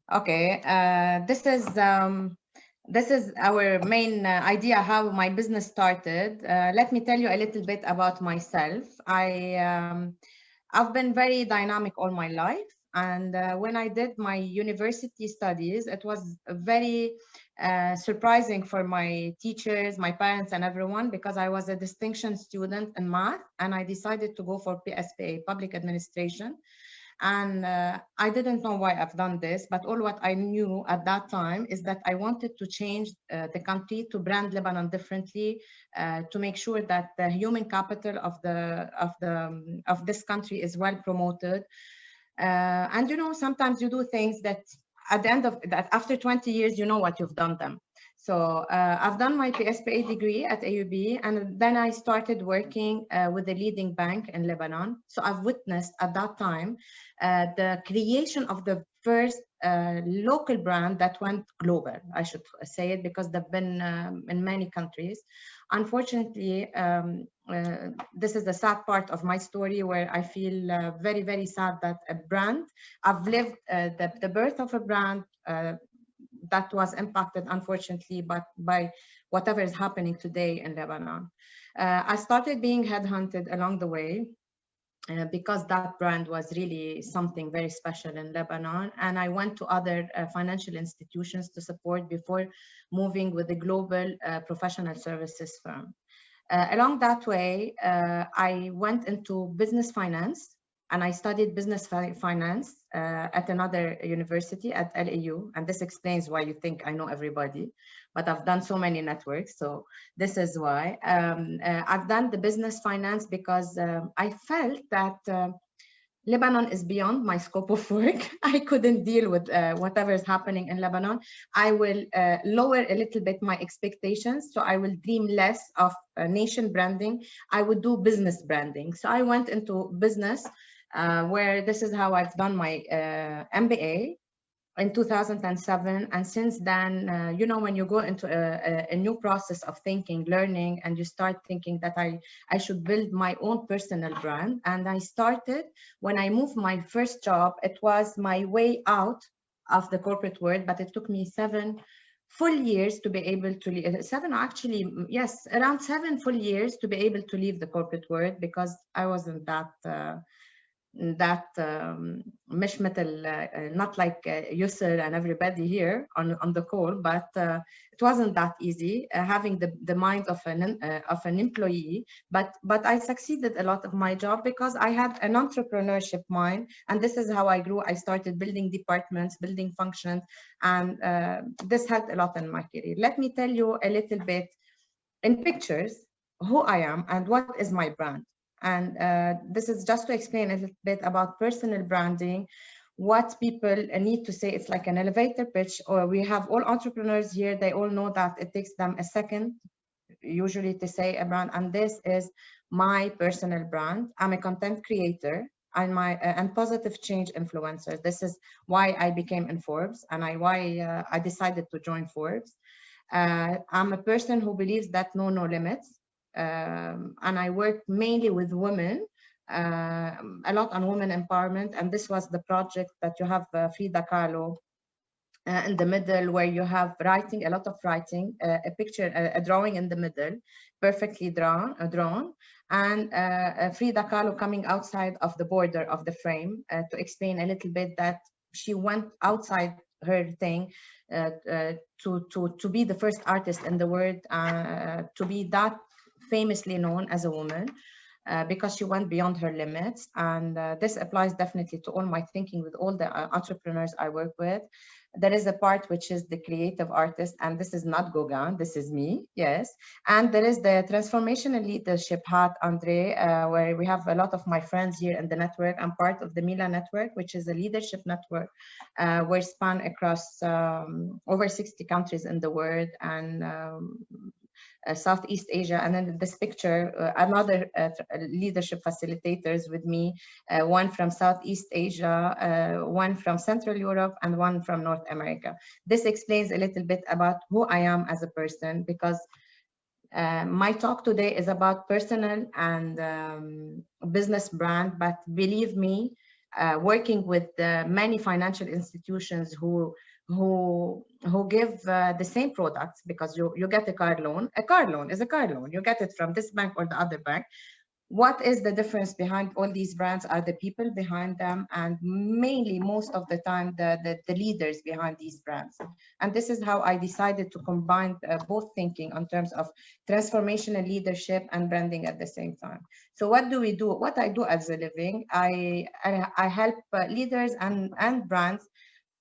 Okay, this is our main idea how my business started. Let me tell you a little bit about myself. I've been very dynamic all my life, and when I did my university studies, it was very surprising for my teachers, my parents, and everyone, because I was a distinction student in math, and I decided to go for PSPA, Public Administration. And I didn't know why I've done this, but all what I knew at that time is that I wanted to change the country, to brand Lebanon differently, to make sure that the human capital of this country is well promoted. And sometimes you do things that at the end of that, after 20 years, you know what you've done them. So I've done my PSPA degree at AUB, and then I started working with a leading bank in Lebanon. So I've witnessed at that time the creation of the first local brand that went global, I should say it, because they've been in many countries. Unfortunately, this is the sad part of my story, where I feel very, very sad that a brand, I've lived the birth of a brand that was impacted, unfortunately, but by whatever is happening today in Lebanon. I started being headhunted along the way because that brand was really something very special in Lebanon. And I went to other financial institutions to support before moving with a global professional services firm. Along that way, I went into business finance, and I studied business finance at another university at LAU. And this explains why you think I know everybody, but I've done so many networks. So this is why. I've done the business finance because I felt that Lebanon is beyond my scope of work. I couldn't deal with whatever is happening in Lebanon. I will lower a little bit my expectations. So I will dream less of nation branding. I would do business branding. So I went into business, where this is how I've done my MBA in 2007. And since then, when you go into a new process of thinking, learning, and you start thinking that I should build my own personal brand. And I started, when I moved my first job, it was my way out of the corporate world, but it took me 7 full years to be able to leave. Yes, around 7 full years to be able to leave the corporate world, because I wasn't that مش مثل not like Yusr and everybody here on the call, but it wasn't that easy having the mind of an employee, but I succeeded a lot of my job because I had an entrepreneurship mind, and this is how I grew. I started building departments, building functions, and this helped a lot in my career. Let me tell you a little bit in pictures who I am and what is my brand. And this is just to explain a little bit about personal branding, what people need to say. It's like an elevator pitch, or we have all entrepreneurs here. They all know that it takes them a second usually to say a brand. And this is my personal brand. I'm a content creator and positive change influencer. This is why I became in Forbes, and why I decided to join Forbes. I'm a person who believes that no limits. And I work mainly with women, a lot on women empowerment. And this was the project that you have Frida Kahlo in the middle, where you have writing, a lot of writing, a picture, a drawing in the middle, perfectly drawn, and Frida Kahlo coming outside of the border of the frame to explain a little bit that she went outside her thing to be the first artist in the world, to be that famously known as a woman, because she went beyond her limits. And this applies definitely to all my thinking with all the entrepreneurs I work with. There is a part which is the creative artist, and this is not Gauguin, this is me, yes. And there is the transformational leadership hat, Andre, where we have a lot of my friends here in the network. I'm part of the Mila network, which is a leadership network where span across over 60 countries in the world, and Southeast Asia. And then this picture, another leadership facilitators with me, one from Southeast Asia, one from Central Europe, and one from North America. This explains a little bit about who I am as a person, because my talk today is about personal and business brand, but believe me, working with many financial institutions who give the same products, because you get a car loan. A car loan is a car loan. You get it from this bank or the other bank. What is the difference behind all these brands are the people behind them, and mainly most of the time the leaders behind these brands. And this is how I decided to combine both thinking in terms of transformational leadership and branding at the same time. So what do we do? What I do as a living, I help leaders and brands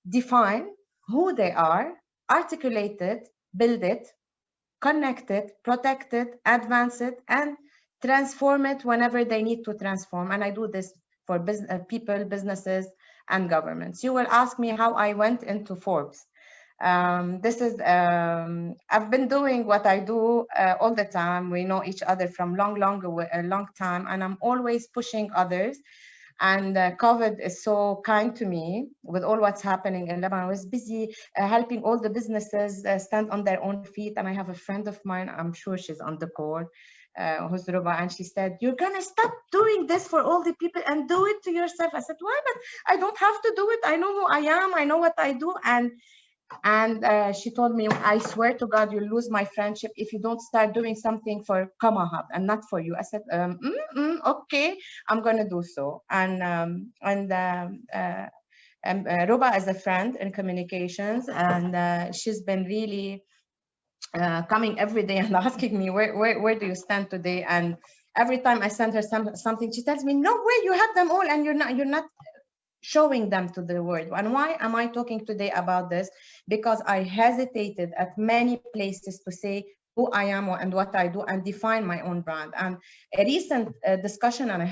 define who they are, articulate it, build it, connect it, protect it, advance it, and transform it whenever they need to transform. And I do this for people, businesses, and governments. You will ask me how I went into Forbes. This is, I've been doing what I do all the time. We know each other from a long time, and I'm always pushing others. And COVID is so kind to me with all what's happening in Lebanon. I was busy helping all the businesses stand on their own feet. And I have a friend of mine, I'm sure she's on the call, who's Ruba, and she said, "You're gonna stop doing this for all the people and do it to yourself." I said, "Why? But I don't have to do it. I know who I am. I know what I do." And she told me, "I swear to God, you'll lose my friendship if you don't start doing something for Kamahab and not for you." I said, "Okay, I'm going to do so." Ruba is a friend in communications, and she's been really coming every day and asking me, where do you stand today? And every time I send her something, she tells me, "No way, you have them all and you're not showing them to the world." And why am I talking today about this? Because I hesitated at many places to say who I am and what I do and define my own brand. And a recent discussion I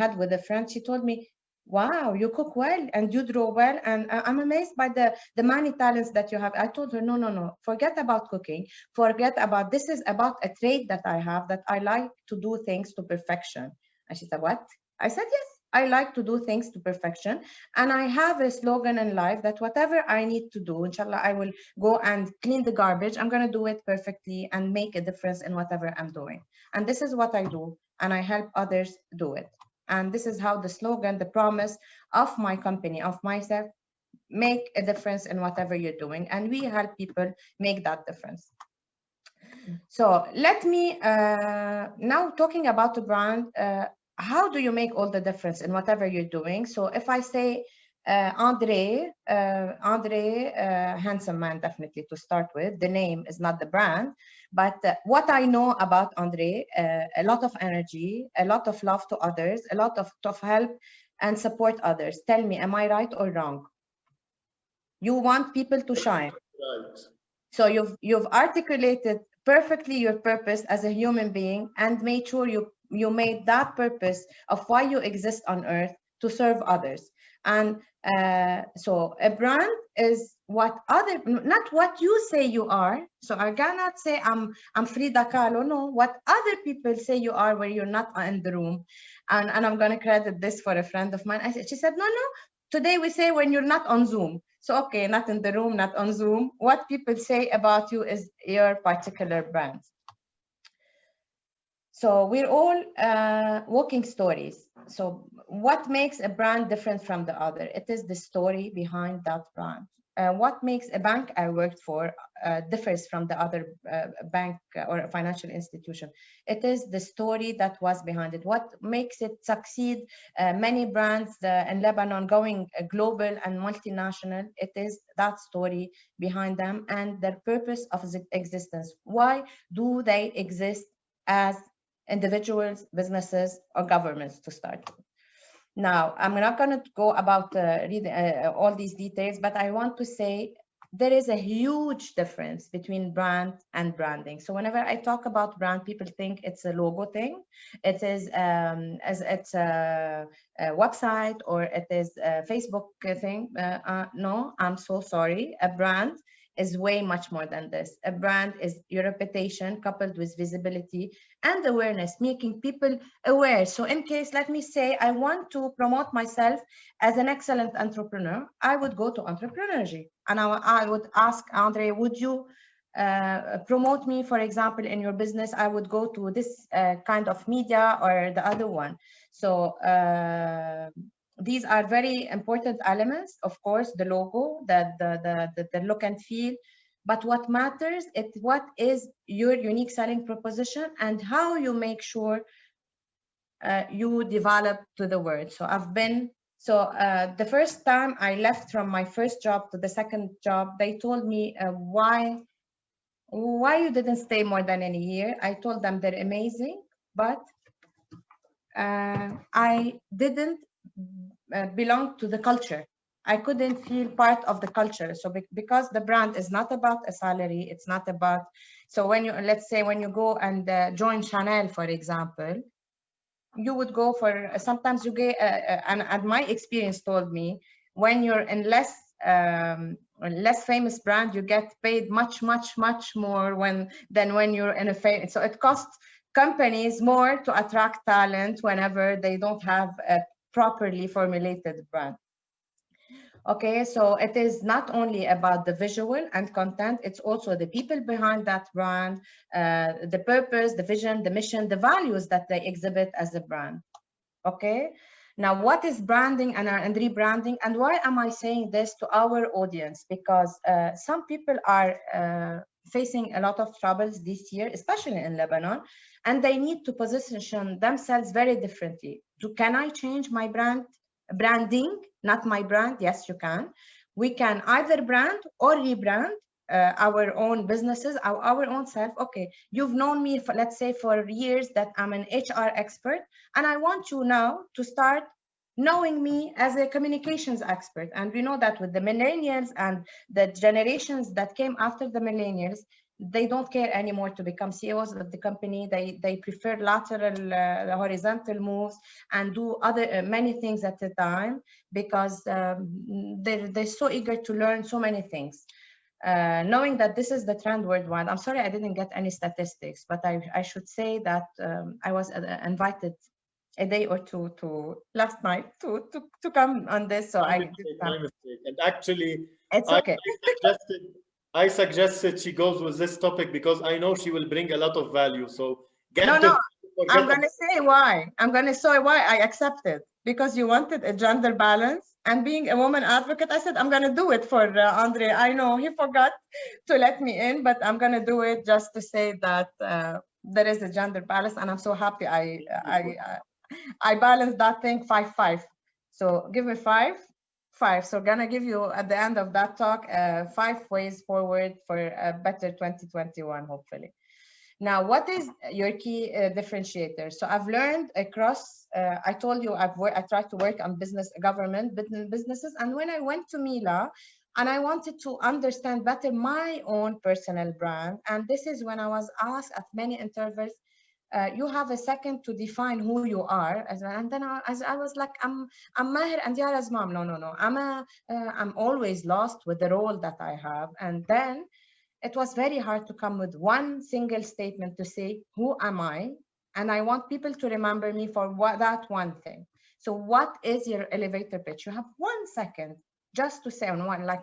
had with a friend, she told me, "Wow, you cook well and you draw well, and I'm amazed by the many talents that you have." I told her, no, forget about cooking, forget about, this is about a trait that I have, that I like to do things to perfection. And she said, "What?" I said, "Yes, I like to do things to perfection. And I have a slogan in life that whatever I need to do, inshallah, I will go and clean the garbage. I'm going to do it perfectly and make a difference in whatever I'm doing. And this is what I do. And I help others do it. And this is how the slogan, the promise of my company, of myself, make a difference in whatever you're doing. And we help people make that difference. So let me, now talking about the brand, how do you make all the difference in whatever you're doing? So if I say Andre, handsome man, definitely to start with. The name is not the brand, but what I know about Andre, a lot of energy, a lot of love to others, a lot of help and support others. Tell me, am I right or wrong? You want people to shine. Right. So you've articulated perfectly your purpose as a human being and made sure you made that purpose of why you exist on earth to serve others. And so a brand is what other, not what you say you are. So I cannot say I'm Frida Kahlo. No, what other people say you are where you're not in the room. And I'm going to credit this for a friend of mine. She said, no, today we say when you're not on Zoom. So, okay, not in the room, not on Zoom. What people say about you is your particular brand. So we're all walking stories. So what makes a brand different from the other? It is the story behind that brand. What makes a bank I worked for differs from the other bank or financial institution? It is the story that was behind it. What makes it succeed? Many brands in Lebanon going global and multinational, it is that story behind them and their purpose of existence. Why do they exist as individuals, businesses, or governments to start with? Now, I'm not going to go about all these details, but I want to say there is a huge difference between brand and branding. So whenever I talk about brand, people think it's a logo thing. It is as it's a website or it is a Facebook thing. No, I'm so sorry. A brand is way much more than this. A brand is your reputation coupled with visibility and awareness, making people aware. So in case, let me say, I want to promote myself as an excellent entrepreneur, I would go to Entrepreneurship. And I would ask Andre, would you promote me, for example, in your business? I would go to this kind of media or the other one. So These are very important elements, of course, the logo, the look and feel. But what matters is what is your unique selling proposition and how you make sure you develop to the word. So the first time I left from my first job to the second job, they told me why you didn't stay more than a year. I told them they're amazing, but I didn't belong to the culture. I couldn't feel part of the culture. So because the brand is not about a salary, it's not about, so when you, let's say when you go and join Chanel, for example, you would go for, sometimes you get, and my experience told me, when you're in less famous brand, you get paid much more than when you're in a famous. So it costs companies more to attract talent whenever they don't have a properly formulated brand. Okay, so it is not only about the visual and content, it's also the people behind that brand, the purpose, the vision, the mission, the values that they exhibit as a brand. Okay, now what is branding and rebranding, and why am I saying this to our audience? Because some people are facing a lot of troubles this year, especially in Lebanon, and they need to position themselves very differently. Can I change my branding, not my brand? Yes, you can. We can either brand or rebrand our own businesses, our own self. Okay, you've known me for, let's say, for years that I'm an HR expert, and I want you now to start knowing me as a communications expert. And we know that with the millennials and the generations that came after the millennials, they don't care anymore to become CEOs of the company. They prefer lateral, horizontal moves and do other many things at a time, because they're so eager to learn so many things. Knowing that this is the trend worldwide. I'm sorry I didn't get any statistics, but I should say that I was invited a day or two to last night to come on this. So My I mistake, my mistake. And actually, it's I, okay. I suggested I suggested she goes with this topic because I know she will bring a lot of value. So No, get no, the I'm forget about gonna say why. I'm gonna say why I accepted, because you wanted a gender balance, and being a woman advocate, I said I'm gonna do it for Andre. I know he forgot to let me in, but I'm gonna do it just to say that there is a gender balance, and I'm so happy I balanced that thing 5-5. So give me 5-5. So gonna give you at the end of that talk 5 ways forward for a better 2021, hopefully. Now, what is your key differentiator? So I've learned across, I told you I tried to work on government businesses. And when I went to Mila, and I wanted to understand better my own personal brand. And this is when I was asked at many interviews, you have a second to define who you are. And then I was like, I'm Maher and Yara's mom. No. I'm always lost with the role that I have. And then it was very hard to come with one single statement to say, who am I? And I want people to remember me for that one thing. So what is your elevator pitch? You have 1 second just to say on one, like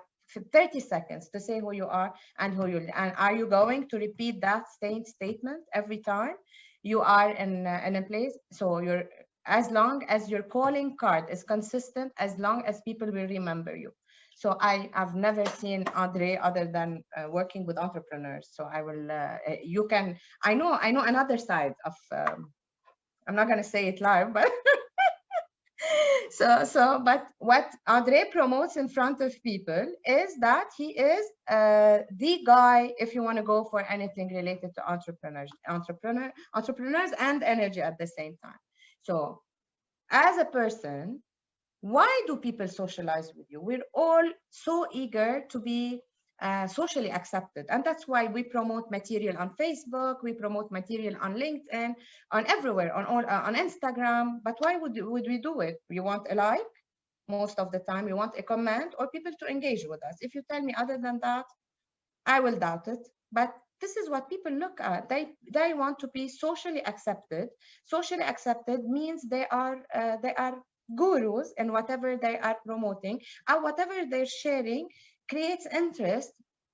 30 seconds to say who you are and and are you going to repeat that same statement every time you are in a place? So as long as your calling card is consistent, as long as people will remember you. So I've never seen Andre other than working with entrepreneurs. So I will, I know another side of, I'm not going to say it live, but but what Andre promotes in front of people is that he is the guy if you want to go for anything related to entrepreneurs and energy at the same time. So as a person, why do people socialize with you? We're all so eager to be socially accepted. And that's why we promote material on Facebook, we promote material on LinkedIn, on everywhere, on Instagram. But why would we do it? You want a like most of the time, you want a comment or people to engage with us. If you tell me other than that, I will doubt it. But this is what people look at. They want to be socially accepted. Socially accepted means they are gurus in whatever they are promoting, and whatever they're sharing creates interest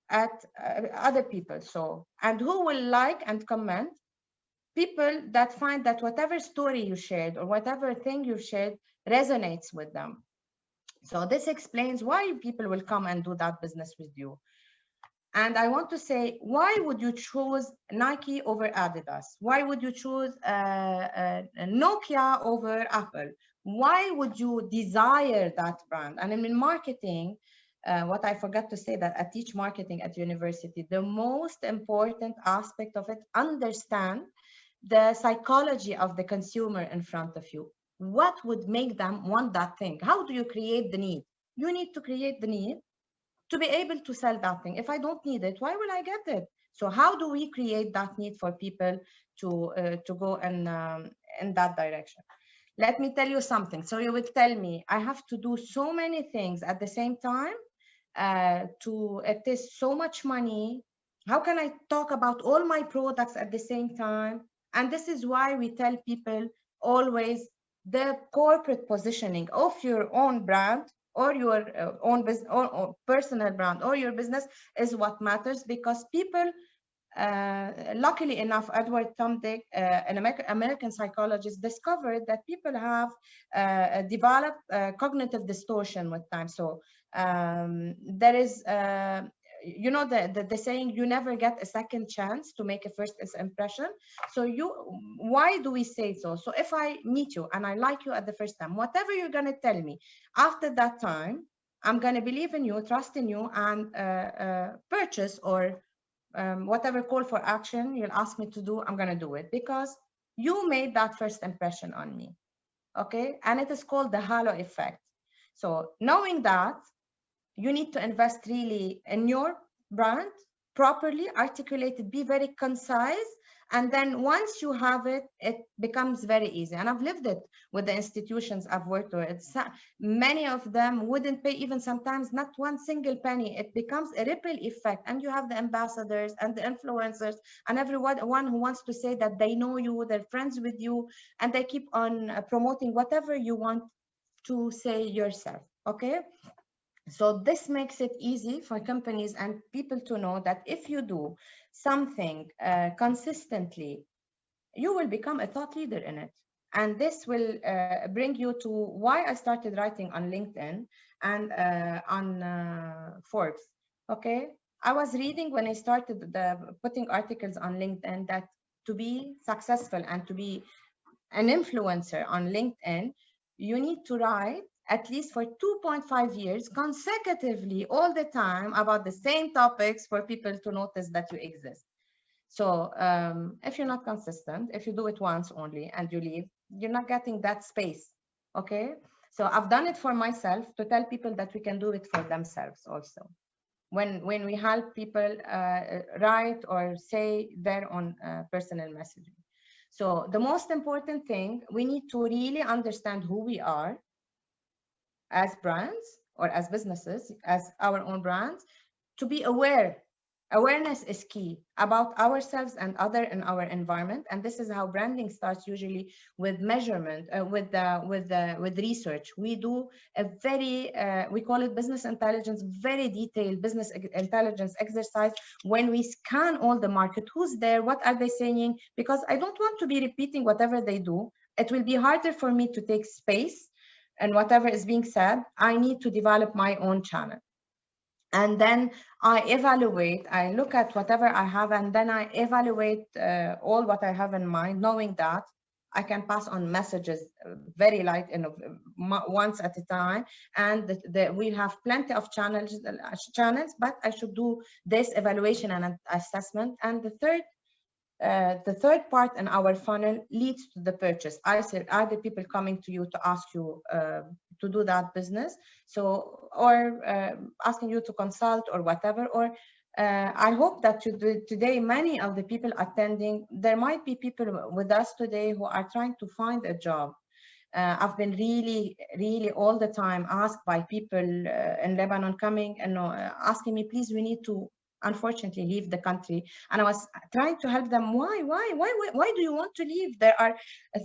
at other people. So, and who will like and comment? People that find that whatever story you shared or whatever thing you shared resonates with them. So this explains why people will come and do that business with you. And I want to say, why would you choose Nike over Adidas? Why would you choose Nokia over Apple? Why would you desire that brand? And in marketing, what I forgot to say, that I teach marketing at university, the most important aspect of it, understand the psychology of the consumer in front of you. What would make them want that thing? How do you create the need? You need to create the need to be able to sell that thing. If I don't need it, why will I get it? So how do we create that need for people to go in that direction? Let me tell you something. So you will tell me, I have to do so many things at the same time. It is so much money. How can I talk about all my products at the same time? And this is why we tell people always, the corporate positioning of your own brand or your own business or personal brand or your business is what matters, because people, luckily enough, Edward Tomdick, an American psychologist, discovered that people have developed cognitive distortion with time. So there is, you know, the saying, you never get a second chance to make a first impression. So why do we say so? So if I meet you and I like you at the first time, whatever you're going to tell me after that time, I'm going to believe in you, trust in you, and purchase or whatever call for action you'll ask me to do, I'm going to do it because you made that first impression on me. Okay. And it is called the halo effect. So knowing that, you need to invest really in your brand, properly articulated, be very concise. And then once you have it, it becomes very easy. And I've lived it with the institutions I've worked with. Many of them wouldn't pay even sometimes not one single penny. It becomes a ripple effect. And you have the ambassadors and the influencers and everyone who wants to say that they know you, they're friends with you, and they keep on promoting whatever you want to say yourself. Okay. So this makes it easy for companies and people to know that if you do something consistently, you will become a thought leader in it. And this will bring you to why I started writing on LinkedIn and on Forbes. Okay. I was reading when I started putting articles on LinkedIn that to be successful and to be an influencer on LinkedIn, you need to write at least for 2.5 years consecutively all the time about the same topics for people to notice that you exist. So if you're not consistent, if you do it once only and you leave, you're not getting that space. Okay. So I've done it for myself to tell people that we can do it for themselves also. When we help people write or say their own personal messaging. So the most important thing, we need to really understand who we are as brands or as businesses, as our own brands, to be aware. Awareness is key about ourselves and other in our environment. And this is how branding starts, usually with measurement, with research. We do a very, we call it business intelligence, very detailed business intelligence exercise when we scan all the market, who's there, what are they saying, because I don't want to be repeating whatever they do. It will be harder for me to take space and whatever is being said. I need to develop my own channel. And then I evaluate, I look at whatever I have, and then I evaluate all what I have in mind, knowing that I can pass on messages very light, once at a time. And we'll have plenty of channels, but I should do this evaluation and assessment. And the third part in our funnel leads to the purchase. I said, are the people coming to you to ask you to do that business? So, or asking you to consult or whatever, or I hope that today, many of the people attending, there might be people with us today who are trying to find a job. I've been really, really all the time asked by people in Lebanon coming and asking me, please, we need to unfortunately leave the country. And I was trying to help them. Why do you want to leave? There are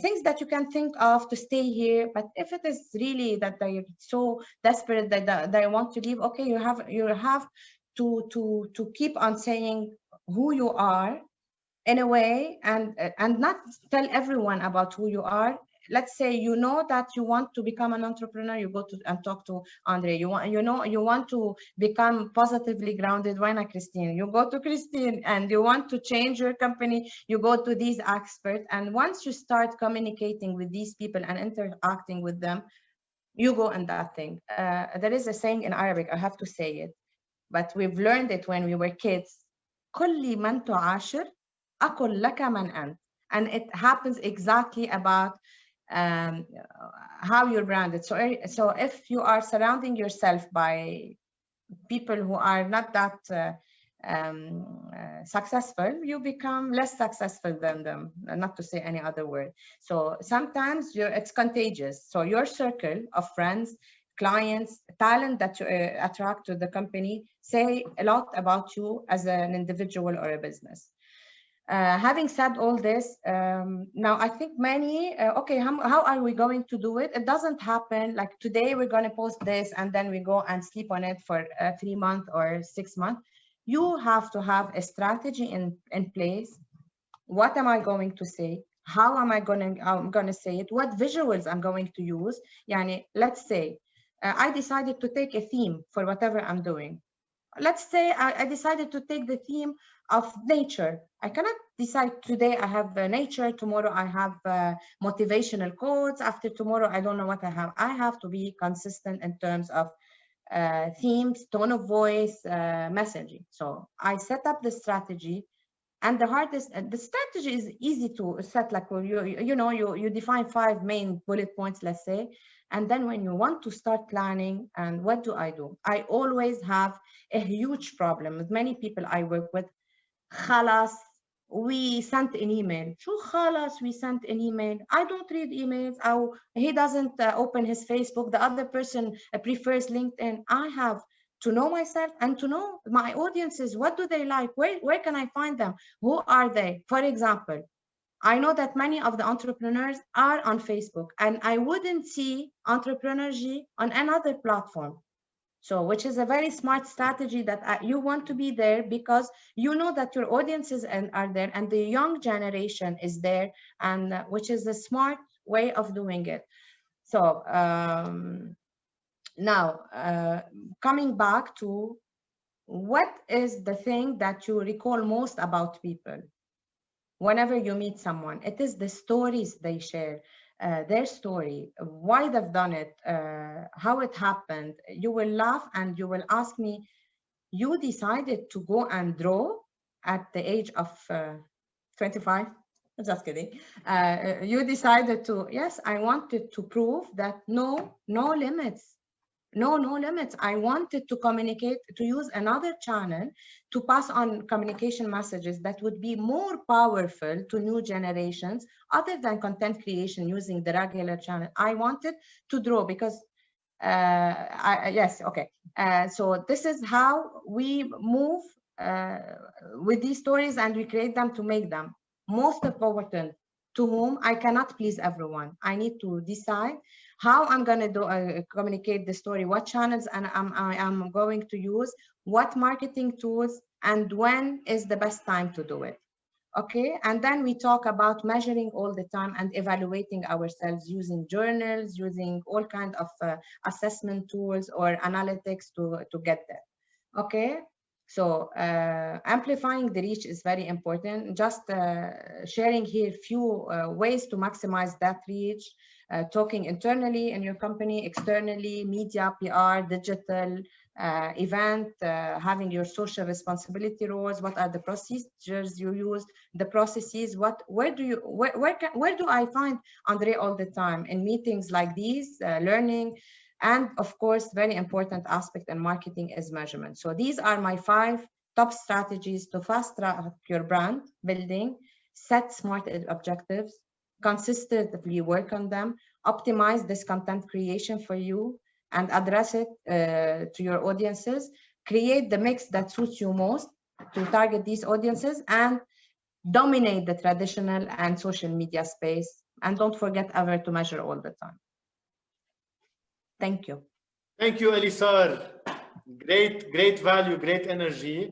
things that you can think of to stay here, but if it is really that they're so desperate that they want to leave, okay, you have to keep on saying who you are in a way, and not tell everyone about who you are, let's say you know that you want to become an entrepreneur, you go to and talk to Andre. You want to become positively grounded, why not Christine? You go to Christine. And you want to change your company, you go to these experts. And once you start communicating with these people and interacting with them, you go in that thing. There is a saying in Arabic, I have to say it, but we've learned it when we were kids. كل من تعاشر أقل لك من أنت. And it happens exactly about how you're branded. So if you are surrounding yourself by people who are not that successful, you become less successful than them, not to say any other word. So sometimes it's contagious. So your circle of friends, clients, talent that you attract to the company say a lot about you as an individual or a business. Having said all this, now I think many, okay, how are we going to do it? It doesn't happen like today we're going to post this and then we go and sleep on it for 3 months or 6 months. You have to have a strategy in place. What am I going to say? How am I going to say it? What visuals I'm going to use? Yani, let's say I decided to take a theme for whatever I'm doing. Let's say I decided to take the theme of nature. I cannot decide today I have nature, tomorrow I have motivational quotes, after tomorrow I don't know what I have. I have to be consistent in terms of themes, tone of voice, messaging. So I set up the strategy, and the strategy is easy to set. Like you define 5 main bullet points, let's say, and then when you want to start planning, and what do? I always have a huge problem with many people I work with. خلاص, we sent an email. شو خلاص, we sent an email. I don't read emails. Or he doesn't open his Facebook. The other person prefers LinkedIn. I have to know myself and to know my audiences. What do they like? Where can I find them? Who are they? For example, I know that many of the entrepreneurs are on Facebook, and I wouldn't see Entrepreneurgy on another platform. So, which is a very smart strategy, that you want to be there because you know that your audiences are there and the young generation is there, and which is a smart way of doing it. So now coming back to what is the thing that you recall most about people whenever you meet someone? It is the stories they share. Their story, why they've done it, how it happened. You will laugh and you will ask me, you decided to go and draw at the age of 25? Just kidding. You decided to, yes, I wanted to prove that no limits. No limits. I wanted to communicate, to use another channel to pass on communication messages that would be more powerful to new generations other than content creation using the regular channel. I wanted to draw because, yes, okay. So this is how we move with these stories, and we create them to make them most important. To whom? I cannot please everyone. I need to decide how I'm going to communicate the story, what channels I'm going to use, what marketing tools, and when is the best time to do it. Okay, and then we talk about measuring all the time and evaluating ourselves using journals, using all kinds of assessment tools or analytics to get there. Okay, so amplifying the reach is very important. Just sharing here few ways to maximize that reach. Talking internally in your company, externally, media, PR, digital, event, having your social responsibility roles. What are the procedures you use? The processes. Where do I find Andre all the time in meetings like these? Learning, and of course, very important aspect in marketing is measurement. So these are my 5 top strategies to fast track your brand building. Set smart objectives, consistently work on them, optimize this content creation for you, and address it to your audiences. Create the mix that suits you most to target these audiences, and dominate the traditional and social media space. And don't forget ever to measure all the time. Thank you. Thank you, Elissar. Great value, great energy.